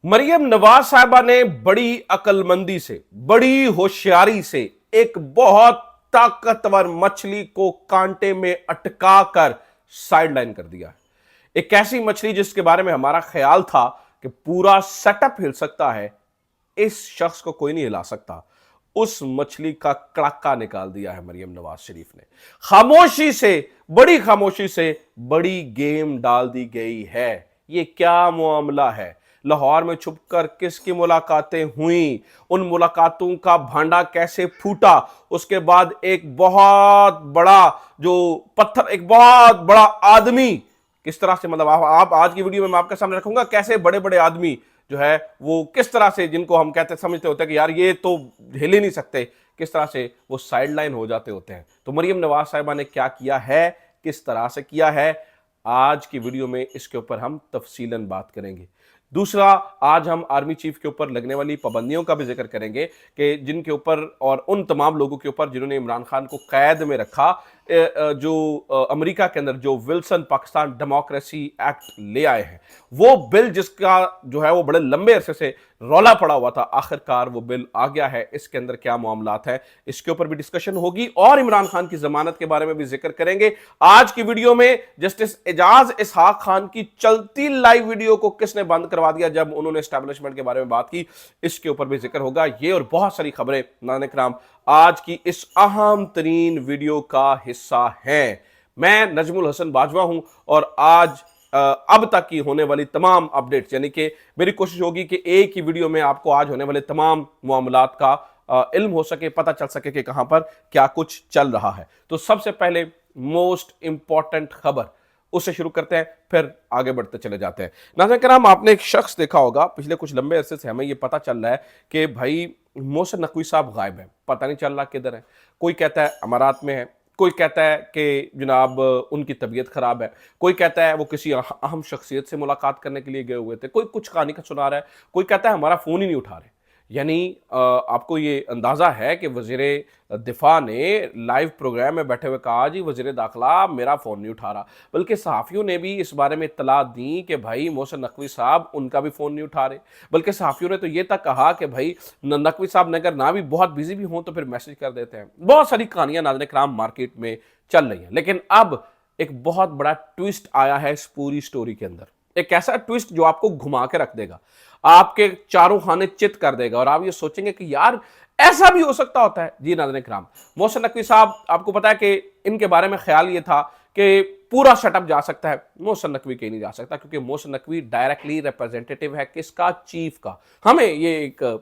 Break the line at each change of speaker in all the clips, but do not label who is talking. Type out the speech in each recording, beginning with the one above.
मरियम नवाज साहिबा ने बड़ी अक्लमंदी से, बड़ी होशियारी से एक बहुत ताकतवर मछली को कांटे में अटका कर साइडलाइन कर दिया है। एक ऐसी मछली जिसके बारे में हमारा ख्याल था कि पूरा सेटअप हिल सकता है, इस शख्स को कोई नहीं हिला सकता। उस मछली का कड़ाका निकाल दिया है मरियम नवाज शरीफ ने। खामोशी से, बड़ी खामोशी से बड़ी गेम डाल दी गई है। ये क्या मामला है? लाहौर में छुपकर किसकी मुलाकातें हुई, उन मुलाकातों का भांडा कैसे फूटा, उसके बाद एक बहुत बड़ा जो पत्थर, एक बहुत बड़ा आदमी किस तरह से, मतलब आप आज की वीडियो में मैं आपके सामने रखूंगा कैसे बड़े बड़े आदमी जो है वो किस तरह से, जिनको हम कहते समझते होते हैं कि यार ये तो हिल ही नहीं सकते, किस तरह से वो साइडलाइन हो जाते होते हैं। तो मरियम नवाज साहिबा ने क्या किया है, किस तरह से किया है, आज की वीडियो में इसके ऊपर हम तफसीलन बात करेंगे। दूसरा, आज हम आर्मी चीफ के ऊपर लगने वाली पाबंदियों का भी जिक्र करेंगे कि जिनके ऊपर और उन तमाम लोगों के ऊपर जिन्होंने इमरान खान को कैद में रखा, जो अमेरिका के अंदर जो विल्सन पाकिस्तान डेमोक्रेसी एक्ट ले आए हैं, वो बिल जिसका जो है वो बड़े लंबे अरसे से रौला पड़ा हुआ था, आखिरकार वो बिल आ गया है। इसके अंदर क्या मामलात है, इसके ऊपर भी डिस्कशन होगी और इमरान खान की जमानत के बारे में भी जिक्र करेंगे। आज की वीडियो में जस्टिस एजाज इसहाक खान की चलती लाइव वीडियो को किसने बंद करवा दिया जब उन्होंने एस्टैब्लिशमेंट के बारे में बात की, इसके ऊपर भी जिक्र होगा। ये और बहुत सारी खबरें नाज़रीन किराम आज की इस अहम तरीन वीडियो का हिस्सा हैं। मैं नजमुल हसन बाजवा हूं और आज अब तक की होने वाली तमाम अपडेट्स, यानी कि मेरी कोशिश होगी कि एक ही वीडियो में आपको आज होने वाले तमाम मामलात का इल्म हो सके, पता चल सके कि कहां पर क्या कुछ चल रहा है। तो सबसे पहले मोस्ट इंपॉर्टेंट खबर उससे शुरू करते हैं, फिर आगे बढ़ते चले जाते हैं। नाज़रीन किराम, आपने एक शख्स देखा होगा, पिछले कुछ लंबे अरसे से हमें यह पता चल रहा है कि भाई मोहसिन नकवी साहब गायब हैं, पता नहीं चल रहा किधर है। कोई कहता है अमारात में है, कोई कहता है कि जनाब उनकी तबीयत खराब है, कोई कहता है वो किसी अहम शख्सियत से मुलाकात करने के लिए गए हुए थे, कोई कुछ कहानी का सुना रहा है, कोई कहता है हमारा फ़ोन ही नहीं उठा रहे। यानी आपको ये अंदाज़ा है कि वज़ीर दिफा ने लाइव प्रोग्राम में बैठे हुए कहा जी वज़ीर दाखिला मेरा फ़ोन नहीं उठा रहा, बल्कि सहाफ़ियों ने भी इस बारे में इत्तला दी कि भाई मोहसिन नकवी साहब उनका भी फ़ोन नहीं उठा रहे। बल्कि सहाफ़ियों ने तो ये तक कहा कि भाई नकवी साहब ने अगर ना भी बहुत बिजी भी हों तो फिर मैसेज कर देते हैं। बहुत सारी कहानियाँ नाज़रीन किराम मार्केट में चल रही हैं, लेकिन अब एक बहुत बड़ा ट्विस्ट आया है इस पूरी स्टोरी के अंदर। एक ऐसा ट्विस्ट जो आपको घुमा के रख देगा, आपके चारों खाने चित कर देगा और आप ये सोचेंगे कि यार ऐसा भी हो सकता होता है। जी नाज़रीन किराम, मोहसिन नकवी साहब, आपको पता है कि इनके बारे में ख्याल ये था कि पूरा सेटअप जा सकता है, मोहसिन नकवी के नहीं जा सकता, क्योंकि मोहसिन नकवी डायरेक्टली रिप्रेजेंटेटिव है किसका, चीफ का। हमें ये एक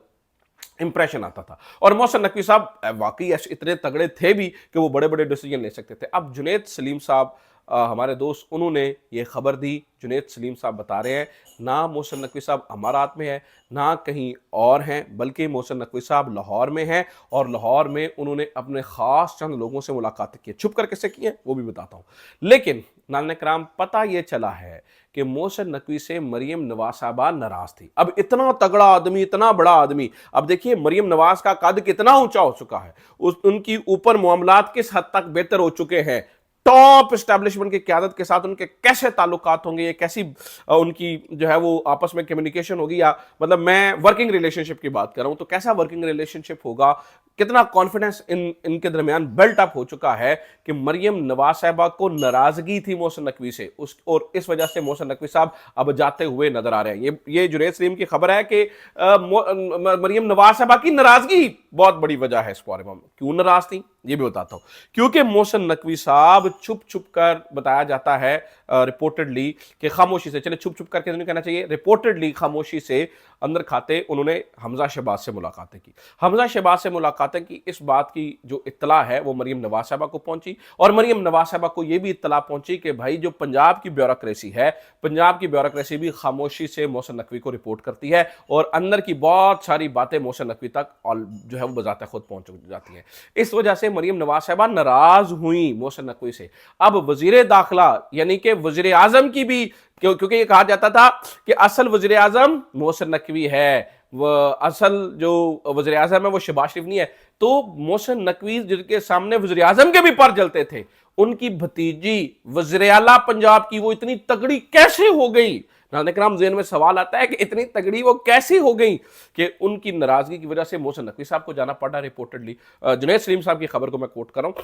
इंप्रेशन आता था और मोहसिन नकवी साहब वाकई इतने तगड़े थे भी कि वो बड़े बड़े डिसीजन ले सकते थे। अब जुनैद सलीम साहब, हमारे दोस्त, उन्होंने ये खबर दी। जुनैद सलीम साहब बता रहे हैं ना मोहसिन नकवी साहब अमारात में हैं, ना कहीं और हैं, बल्कि मोहसिन नकवी साहब लाहौर में हैं और लाहौर में उन्होंने अपने ख़ास चंद लोगों से मुलाकातें की। छुप कर किससे की हैं वो भी बताता हूँ। लेकिन नाज़रीन किराम, पता ये चला है कि मोहसिन नकवी से मरियम नवाज साहबा नाराज़ थी। अब इतना तगड़ा आदमी, इतना बड़ा आदमी, अब देखिए मरियम नवाज का कद कितना ऊंचा हो चुका है, उनकी ऊपर मामलात किस हद तक बेहतर हो चुके हैं, टॉप एस्टैब्लिशमेंट की क़यादत के साथ उनके कैसे ताल्लुकात होंगे, ये कैसी उनकी जो है वो आपस में कम्युनिकेशन होगी, या मतलब मैं वर्किंग रिलेशनशिप की बात कर रहा हूं, तो कैसा वर्किंग रिलेशनशिप होगा, कितना कॉन्फिडेंस इनके दरमियान बिल्ट अप हो चुका है कि मरियम नवाज साहबा को नाराजगी थी मोहसिन नकवी से, और इस वजह से मोहसिन नकवी साहब अब जाते हुए नजर आ रहे हैं। ये जुनैद सलीम की खबर है कि मरियम नवाज साहबा की नाराजगी बहुत बड़ी वजह है। इस बारे में क्यों नाराज थी ये भी बताता हूं। क्योंकि मोहसिन नकवी साहब छुप छुप कर, बताया जाता है रिपोर्टेडली कि खामोशी से, चले छुप छुप करके नहीं कहना चाहिए, रिपोर्टेडली खामोशी से अंदर खाते उन्होंने हमजा शहबाज से मुलाकातें की। हमजा शहबाज से मुलाकातें की, इस बात की जो इत्तला है वो मरियम नवाज साहबा को पहुंची और मरियम नवाज साहबा को यह भी इत्तला पहुंची कि भाई जो पंजाब की ब्यूरोक्रेसी है, पंजाब की ब्यूरोक्रेसी भी खामोशी से मोहसिन नकवी को रिपोर्ट करती है और अंदर की बहुत सारी बातें मोहसिन नकवी तक जो है वो बजाते खुद पहुंच जाती हैं। इस वजह से मरियम नवाज साहबा नाराज हुई मोहसिन नकवी से। अब वजीर दाखिला यानी कि वजीर आजम की भी, क्योंकि ये कहा जाता था कि असल वजीर आजम मोहसिन नकवी है, असल जो वजीर आजम है वो शहबाज शरीफ नहीं है, तो मोहसिन नकवी जिनके सामने वजीर आजम के भी पर जलते थे, उनकी भतीजी वज़ीर आला पंजाब की वो इतनी तगड़ी कैसे हो गई। नाज़रीन किराम ज़हन में सवाल आता है कि इतनी तगड़ी वो कैसे हो गई कि उनकी नाराज़गी की वजह से मोहसिन नकवी साहब को जाना पड़ा रिपोर्टेडली। जुनैद सलीम साहब की खबर को मैं कोट कर रहा हूँ,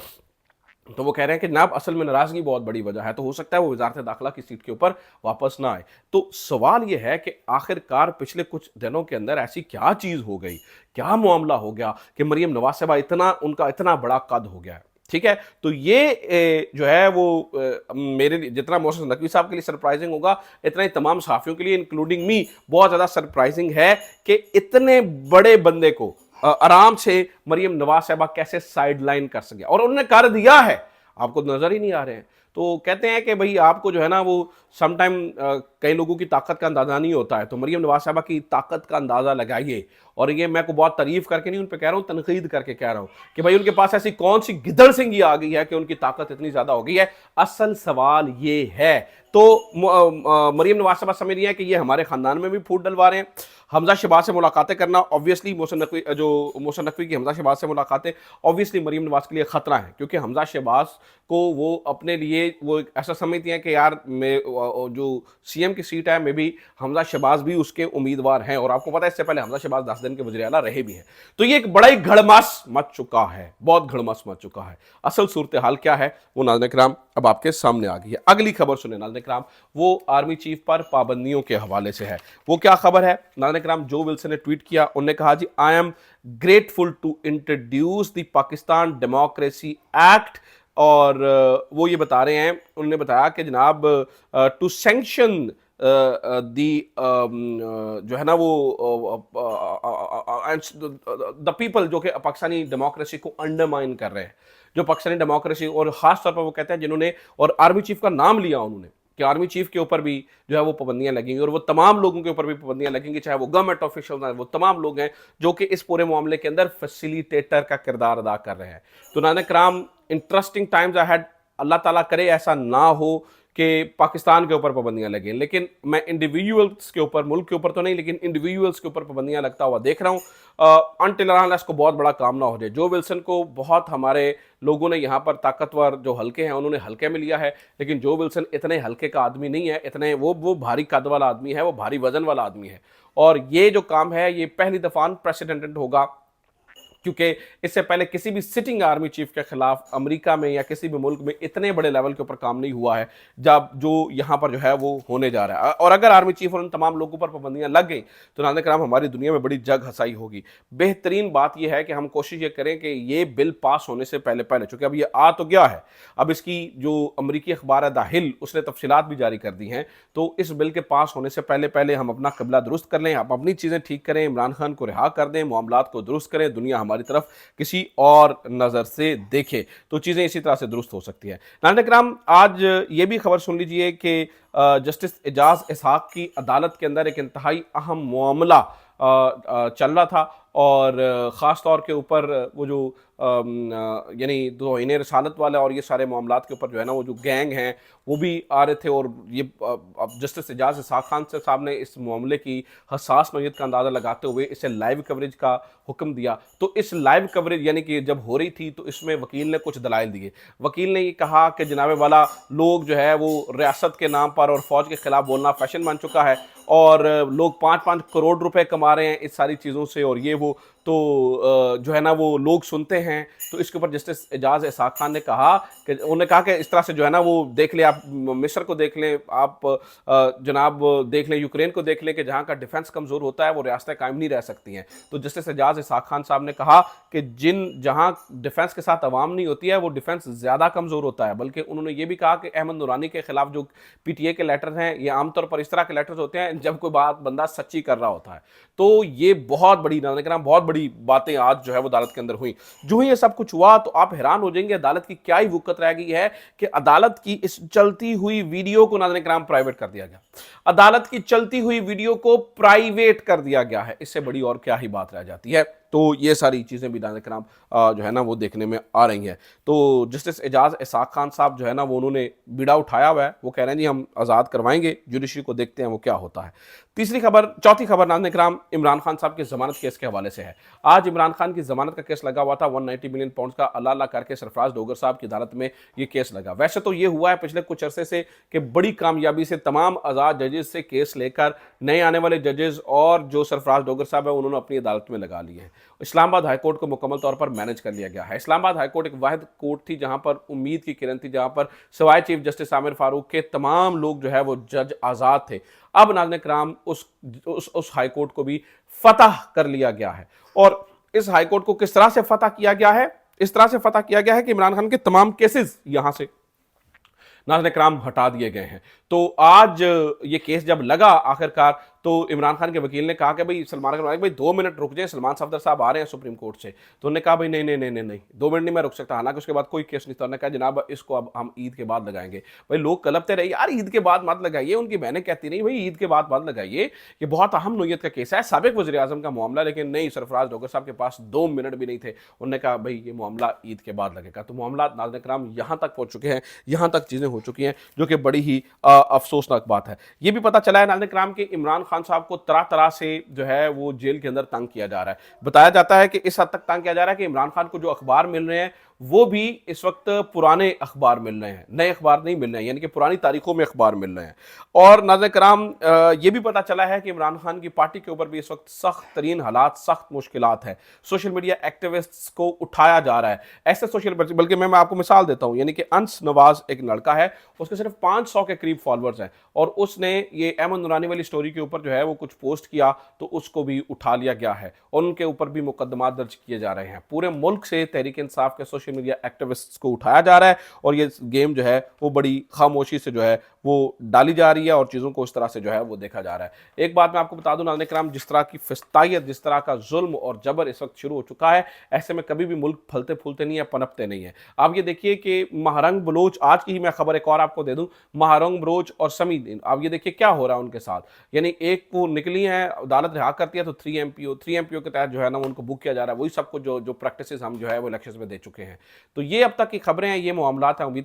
तो वो कह रहे हैं कि जनाब असल में नाराज़गी बहुत बड़ी वजह है, तो हो सकता है वो वजारत दाखिला की सीट के ऊपर वापस ना आए। तो सवाल ये है कि आखिरकार पिछले कुछ दिनों के अंदर ऐसी क्या चीज़ हो गई, क्या मामला हो गया कि मरीम नवाज साहिबा उनका इतना बड़ा कद हो गया है। ठीक है, तो ये जो है वो मेरे लिए जितना मोहसिन नकवी साहब के लिए सरप्राइजिंग होगा, इतना ही तमाम सहाफ़ियों के लिए इंक्लूडिंग मी बहुत ज़्यादा सरप्राइजिंग है कि इतने बड़े बंदे को आराम से मरीम नवाज साहिबा कैसे साइड लाइन कर सके, और उन्होंने कर दिया है, आपको नजर ही नहीं आ रहे हैं। तो कहते हैं कि भाई आपको जो है ना वो समटाइम कई लोगों की ताकत का अंदाजा नहीं होता है, तो मरीम नवाज साहिबा की ताकत का अंदाजा लगाइए। और ये मैं को बहुत तारीफ करके नहीं उन पे कह रहा हूँ, तनकीद करके कह रहा हूँ कि भाई उनके पास ऐसी कौन सी गिदड़ सिंगी आ गई है कि उनकी ताकत इतनी ज्यादा हो गई है। असल सवाल ये है, तो मरीम नवाज साहिबा समझ रही है कि ये हमारे खानदान में भी फूट डलवा रहे हैं। हमजा शहबाज से मुलाकातें करना ऑब्वियसली मोहसिन नकवी की हमजा शहबाज से मुलाकातें ऑब्वियसली मरीम नवाज के लिए खतरा है, क्योंकि हमजा शहबाज को वो अपने लिए वो ऐसा समझती हैं कि यार जो सीएम की सीट है, मे भी हमजा शहबाज भी उसके उम्मीदवार हैं, और आपको पता है इससे पहले हमजा शहबाज 10 दिन के वज़ीर आला रहे भी हैं। तो ये एक बड़ा ही घड़मास मच चुका है, बहुत घड़मास मच चुका है। असल सूरत हाल क्या है वो नाज़रीन किराम अब आपके सामने आ गई है। अगली खबर सुने नाज़रीन किराम, वो आर्मी चीफ पर पाबंदियों के हवाले से है। वो क्या खबर है नाज़रीन किराम, जो विल्सन ने ट्वीट किया, उन्होंने कहा जी I am grateful to introduce the Pakistan Democracy Act, और वो ये बता रहे हैं, उन्होंने बताया कि जनाब टू सैंक्शन दी जो है ना वो द पीपल जो कि पाकिस्तानी डेमोक्रेसी को अंडरमाइन कर रहे हैं, जो पाकिस्तानी डेमोक्रेसी, और खास तौर पर वो कहते हैं जिन्होंने, और आर्मी चीफ का नाम लिया उन्होंने कि आर्मी चीफ के ऊपर भी जो है वो पाबंदियां लगेंगी, और वो तमाम लोगों के ऊपर भी पाबंदियां लगेंगी, चाहे वो गवर्नमेंट ऑफिशियल हैं, वो तमाम लोग हैं जो कि इस पूरे मामले के अंदर फैसिलिटेटर का किरदार अदा कर रहे हैं। तो नाज़रीन किराम इंटरेस्टिंग टाइम्स अहेड, अल्लाह ताला करे ऐसा ना हो कि पाकिस्तान के ऊपर पाबंदियां लगें, लेकिन मैं इंडिविजुअल्स के ऊपर, मुल्क के ऊपर तो नहीं, लेकिन इंडिविजुअल्स के ऊपर पाबंदियां लगता हुआ देख रहा हूँ। अनटिल को बहुत बड़ा काम ना हो जाए। जो विल्सन को बहुत हमारे लोगों ने यहाँ पर ताकतवर जो हल्के हैं उन्होंने हल्के में लिया है, लेकिन जो विल्सन इतने हल्के का आदमी नहीं है, इतने वो भारी कद वाला आदमी है, वो भारी वजन वाला आदमी है, और ये जो काम है ये पहली दफ़ा अनप्रेसिडेंटेड होगा, क्योंकि इससे पहले किसी भी सिटिंग आर्मी चीफ के खिलाफ अमेरिका में या किसी भी मुल्क में इतने बड़े लेवल के ऊपर काम नहीं हुआ है जब जो यहाँ पर जो है वो होने जा रहा है। और अगर आर्मी चीफ और उन तमाम लोगों पर पाबंदियां लग गई तो नाज़रीन किराम हमारी दुनिया में बड़ी जग हसाई होगी। बेहतरीन बात यह है कि हम कोशिश ये करें कि ये बिल पास होने से पहले पहले, चूंकि अब ये आ तो गया है, अब इसकी जो अमरीकी अखबार है द हिल उसने तफसीलात भी जारी कर दी हैं, तो इस बिल के पास होने से पहले पहले हम अपना कबला दुरुस्त कर लें, आप अपनी चीज़ें ठीक करें, इमरान खान को रिहा कर दें, मामलात को दुरुस्त करें, दुनिया हमारी तरफ किसी और नजर से देखे तो चीजें इसी तरह से दुरुस्त हो सकती है। नाज़रीन किराम आज ये भी खबर सुन लीजिए कि जस्टिस एजाज इसहाक की अदालत के अंदर एक इंतहाई अहम मामला चल रहा था, और ख़ास तौर के ऊपर वो जो यानी तौहीन रसालत वाला और ये सारे मामलात के ऊपर जो है ना वो जो गैंग हैं वो भी आ रहे थे, और ये अब जस्टिस एजाज इसहाक खान साहब ने इस मामले की हसास नौयत का अंदाज़ा लगाते हुए इसे लाइव कवरेज का हुक्म दिया। तो इस लाइव कवरेज यानी कि जब हो रही थी तो इसमें वकील ने कुछ दलाइल दिए। वकील ने ये कहा कि जनाब वाला लोग जो है वो रियासत के नाम पर और फौज के खिलाफ बोलना फैशन बन चुका है, और लोग 5-5 करोड़ रुपए कमा रहे हैं इस सारी चीज़ों से, और ये वो तो जो है ना वो लोग सुनते हैं। तो इसके ऊपर जस्टिस एजाज इसहाक खान ने कहा कि उन्होंने कहा कि इस तरह से जो है ना वो देख ले, आप मिस्र को देख लें, आप जनाब देख लें, यूक्रेन को देख लें कि जहाँ का डिफेंस कमज़ोर होता है वो रियासतें कायम नहीं रह सकती हैं। तो जस्टिस एजाज इसहाक खान साहब ने कहा कि जहाँ डिफेंस के साथ अवाम नहीं होती है वो डिफेंस ज़्यादा कमज़ोर होता है। बल्कि उन्होंने ये भी कहा कि अहमद नूरानी के खिलाफ जो PTA के लेटर हैं ये आमतौर पर इस तरह के लेटर्स होते हैं जब कोई बात बंदा सच्ची कर रहा होता है। तो ये बहुत बड़ी बहुत बड़ी बातें आज जो है वो अदालत के अंदर हुई। जो ही ये सब कुछ हुआ तो आप हैरान हो जाएंगे अदालत की क्या ही वुकत रह गई है कि अदालत की इस चलती हुई वीडियो को नाज़रीन किराम प्राइवेट कर दिया गया। अदालत की चलती हुई वीडियो को प्राइवेट कर दिया गया है, इससे बड़ी और क्या ही बात रह जाती है। तो ये सारी चीज़ें भी नाज़रीन किराम जो है ना वो देखने में आ रही हैं। तो जस्टिस एजाज इसहाक खान साहब जो है ना वो उन्होंने बीड़ा उठाया हुआ है, वो कह रहे हैं जी हम आज़ाद करवाएंगे जुडिशरी को, देखते हैं वो क्या होता है। चौथी खबर नाज़रीन इकराम इमरान खान साहब के जमानत केस के हवाले से है। आज इमरान खान की जमानत का केस लगा हुआ था 190 मिलियन पाउंड का अल्लाह अल्लाह करके सरफराज डोगर साहब की अदालत में ये केस लगा। वैसे तो ये हुआ है पिछले कुछ अरसे से कि बड़ी कामयाबी से तमाम आज़ाद जजेस से केस लेकर नए आने वाले जजेस और जो सरफराज डोगर साहब है उन्होंने अपनी अदालत में लगा लिए हैं। इस्लामाबाद हाई कोर्ट को मुकम्मल तौर पर मैनेज कर लिया गया है। इस्लामाबाद हाई कोर्ट एक वाहिद कोर्ट थी जहां पर उम्मीद की किरण थी, जहां पर सिवाय चीफ जस्टिस आमिर फारूक के तमाम लोग जो है वो जज आज़ाद थे। अब नाज़रीन कराम उस हाई कोर्ट को भी फतह कर लिया गया है। और इस हाई कोर्ट को किस तरह से फतह किया गया है? इस तरह से फतह किया गया है कि इमरान खान के तमाम केसेस यहां से नाज़रीन कराम हटा दिए गए हैं। तो आज ये केस जब लगा आखिरकार तो इमरान खान के वकील ने कहा कि भाई सलमान खान भाई 2 मिनट रुक जाए, सलमान सफदर साहब आ रहे हैं सुप्रीम कोर्ट से। तो उन्होंने कहा भाई नहीं नहीं नहीं नहीं नहीं 2 मिनट नहीं मैं रुक सकता। हालांकि उसके बाद कोई केस नहीं था। उन्होंने कहा जनाब इसको अब हम ईद के बाद लगाएंगे। भाई लोग कलपते रहे यार ईद के बाद मत लगाइए, उनकी बहनें कहती नहीं भाई ईद के बाद मत लगाइए, ये बहुत अहम नोयत का केस है, साबिक वज़ीर आज़म का मामला। लेकिन नहीं, सरफराज डोगर साहब के पास 2 मिनट भी नहीं थे। उन्होंने कहा भाई ये मामला ईद के बाद लगेगा। तो मामला नाज़रीन कराम यहाँ तक पहुँच चुके हैं, यहाँ तक चीज़ें हो चुकी हैं, जो कि बड़ी ही अफसोसनाक बात है। ये भी पता चला है नाज़रीन कराम कि इमरान खान साहब को तरह तरह से जो है वो जेल के अंदर तंग किया जा रहा है। बताया जाता है कि इस हद तक तंग किया जा रहा है कि इमरान खान को जो अखबार मिल रहे हैं वो भी इस वक्त पुराने अखबार मिल रहे हैं, नए अखबार नहीं मिल रहे हैं, यानी कि पुरानी तारीखों में अखबार मिल रहे हैं। और नाज़रीन कराम ये भी पता चला है कि इमरान खान की पार्टी के ऊपर भी इस वक्त सख्त तरीन हालात, सख्त मुश्किलात हैं। सोशल मीडिया एक्टिविस्ट्स को उठाया जा रहा है। ऐसे सोशल, बल्कि मैं आपको मिसाल देता हूं, यानी कि अंस नवाज एक लड़का है, उसके सिर्फ 500 के करीब फॉलोअर्स हैं और उसने ये अहमद नूरानी वाली स्टोरी के ऊपर जो है वो कुछ पोस्ट किया तो उसको भी उठा लिया गया है और उनके ऊपर भी मुकदमा दर्ज किए जा रहे हैं। पूरे मुल्क से तहरीक इंसाफ के सोशल मीडिया एक्टिविस्ट्स को उठाया जा रहा है और ये गेम जो है वो बड़ी खामोशी से जो है वो डाली जा रही है और चीज़ों को इस तरह से जो है वो देखा जा रहा है। एक बात मैं आपको बता दूं नाज़रीन कराम, जिस तरह की फिस्तायत, जिस तरह का जुल्म और जबर इस वक्त शुरू हो चुका है, ऐसे में कभी भी मुल्क फलते फूलते नहीं है, पनपते नहीं है। आप ये देखिए कि महारंग बलोच, आज की ही मैं खबर एक और आपको दे दूं, महारंग बलोच और समी, आप ये देखिए क्या हो रहा है उनके साथ। यानी एक को निकली है, अदालत रिहा करती है तो 3 एमपीओ के तहत जो है ना उनको बुक किया जा रहा है। वही सब कुछ जो प्रैक्टिसेस हम जो है वो इलेक्शन में दे चुके हैं। तो ये अब तक की खबरें हैं, ये मामलात हैं। उम्मीद